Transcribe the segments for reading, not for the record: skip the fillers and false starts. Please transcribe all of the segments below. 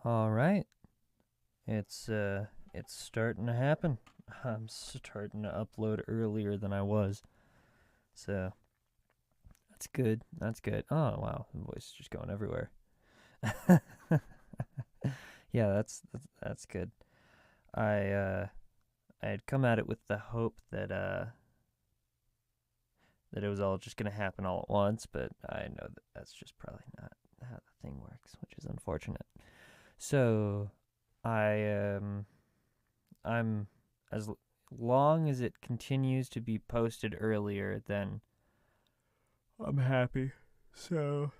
All right. It's starting to happen. I'm starting to upload earlier than I was. So, that's good. That's good. Oh, wow. The voice is just going everywhere. Yeah, that's good. I uh I had come at it with the hope that it was all just going to happen all at once, but I know that that's just probably not how the thing works, which is unfortunate. So, I I'm as long as it continues to be posted earlier, then I'm happy. So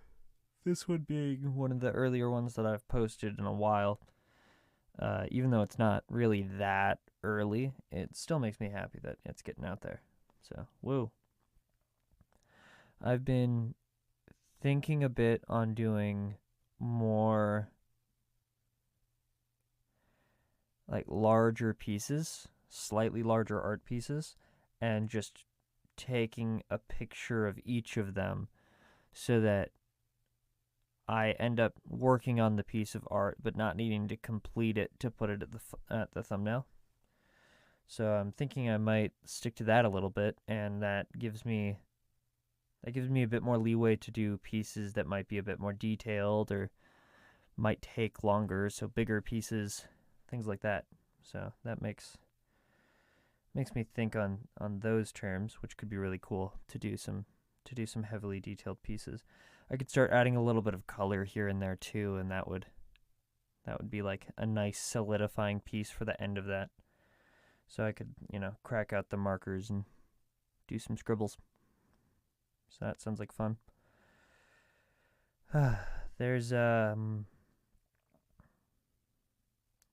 this would be one of the earlier ones that I've posted in a while. Even though it's not really that early, it still makes me happy that it's getting out there. So woo! I've been thinking a bit on doing more like larger pieces, slightly larger art pieces, and just taking a picture of each of them so that I end up working on the piece of art but not needing to complete it to put it at the thumbnail. So I'm thinking I might stick to that a little bit, and that gives me a bit more leeway to do pieces that might be a bit more detailed or might take longer, so bigger pieces, things like that. So that makes me think on those terms, which could be really cool to do some heavily detailed pieces. I could start adding a little bit of color here and there too, and that would be like a nice solidifying piece for the end of that. So I could, crack out the markers and do some scribbles. So that sounds like fun. There's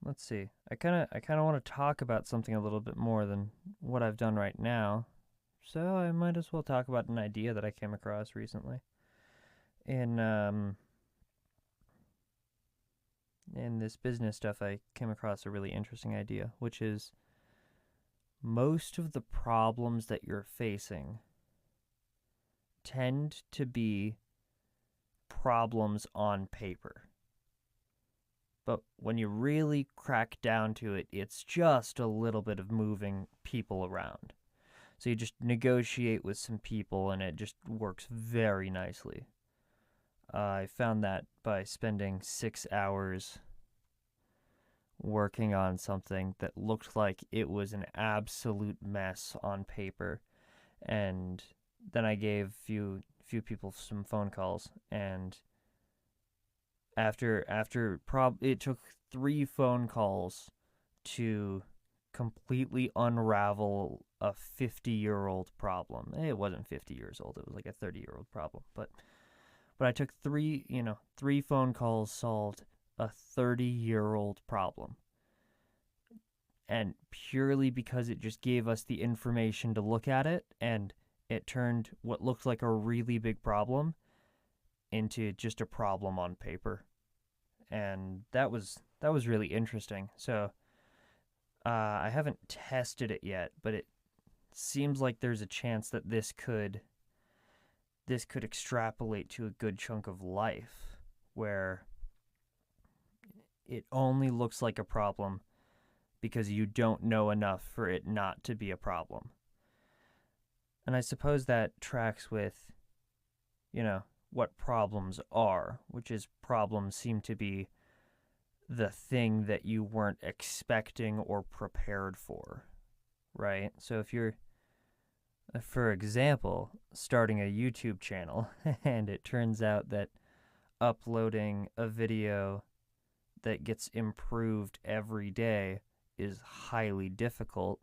let's see. I kind of want to talk about something a little bit more than what I've done right now. So I might as well talk about an idea that I came across recently. In in this business stuff, I came across a really interesting idea, which is most of the problems that you're facing tend to be problems on paper. But when you really crack down to it, it's just a little bit of moving people around. So you just negotiate with some people and it just works very nicely. I found that by spending 6 hours working on something that looked like it was an absolute mess on paper, and then I gave few people some phone calls, and it took 3 phone calls to completely unravel a 50-year-old problem. It wasn't 50 years old, it was like a 30-year-old problem, but I took three phone calls solved a 30-year-old problem. And purely because it just gave us the information to look at it, and it turned what looked like a really big problem into just a problem on paper. And that was really interesting. So I haven't tested it yet, but it seems like there's a chance that this could extrapolate to a good chunk of life where it only looks like a problem because you don't know enough for it not to be a problem. And I suppose that tracks with, what problems are, which is problems seem to be the thing that you weren't expecting or prepared for, right? So if you're, for example, starting a YouTube channel and it turns out that uploading a video that gets improved every day is highly difficult,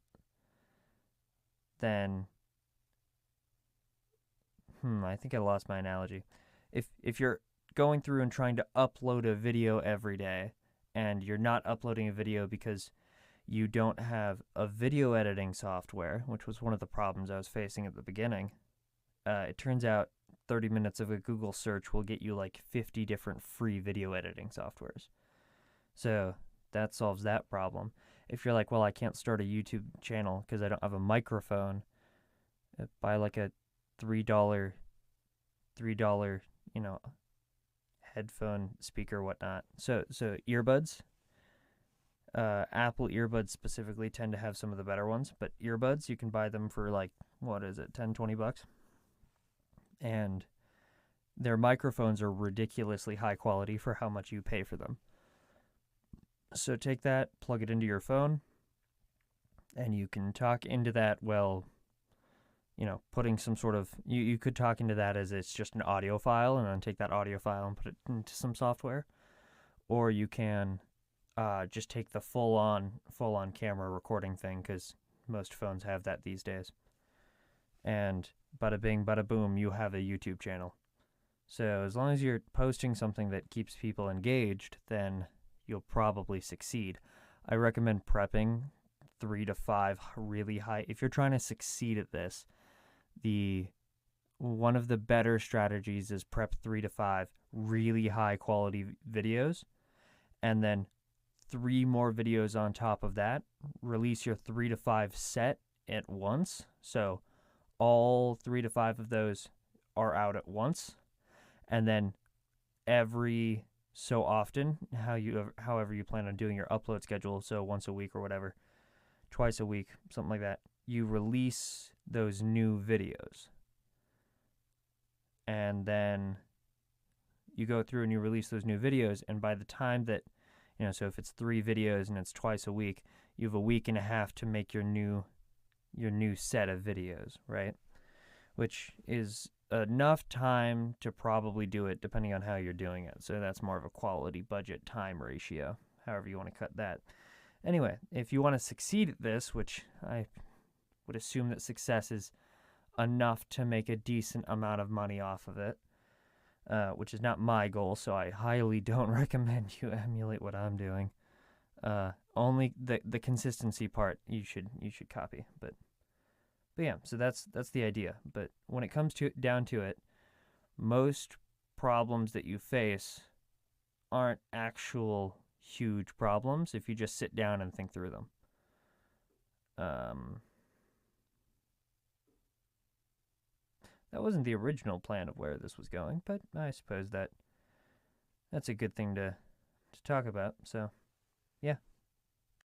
then I think I lost my analogy. If you're going through and trying to upload a video every day and you're not uploading a video because you don't have a video editing software, which was one of the problems I was facing at the beginning, it turns out 30 minutes of a Google search will get you like 50 different free video editing softwares. So that solves that problem. If you're like, well, I can't start a YouTube channel because I don't have a microphone, buy like a $3, $3, you know, headphone speaker, whatnot. So earbuds. Apple earbuds specifically tend to have some of the better ones, but earbuds, you can buy them for like, what is it, 10, 20 bucks? And their microphones are ridiculously high quality for how much you pay for them. So take that, plug it into your phone, and you can talk into that while, putting some sort of, you could talk into that as it's just an audio file and then take that audio file and put it into some software. Or you can just take the full-on camera recording thing, because most phones have that these days. And bada bing, bada boom, you have a YouTube channel. So as long as you're posting something that keeps people engaged, then you'll probably succeed. I recommend prepping 3 to 5 really high. If you're trying to succeed at this, one of the better strategies is prep 3 to 5 really high quality videos, and then 3 more videos on top of that. Release your 3 to 5 set at once. So all 3 to 5 of those are out at once. And then every so often, however you plan on doing your upload schedule, so once a week or whatever, twice a week, something like that, you release those new videos. And then you go through and you release those new videos, and by the time that, so if it's 3 videos and it's twice a week, you have a week and a half to make your new set of videos, right? Which is enough time to probably do it depending on how you're doing it. So that's more of a quality budget time ratio, however you want to cut that. Anyway, if you want to succeed at this, which I would assume that success is enough to make a decent amount of money off of it, which is not my goal, so I highly don't recommend you emulate what I'm doing. Only the consistency part you should copy, but yeah, so that's the idea. But when it comes down to it, most problems that you face aren't actual huge problems if you just sit down and think through them. That wasn't the original plan of where this was going, but I suppose that's a good thing to talk about. So, yeah.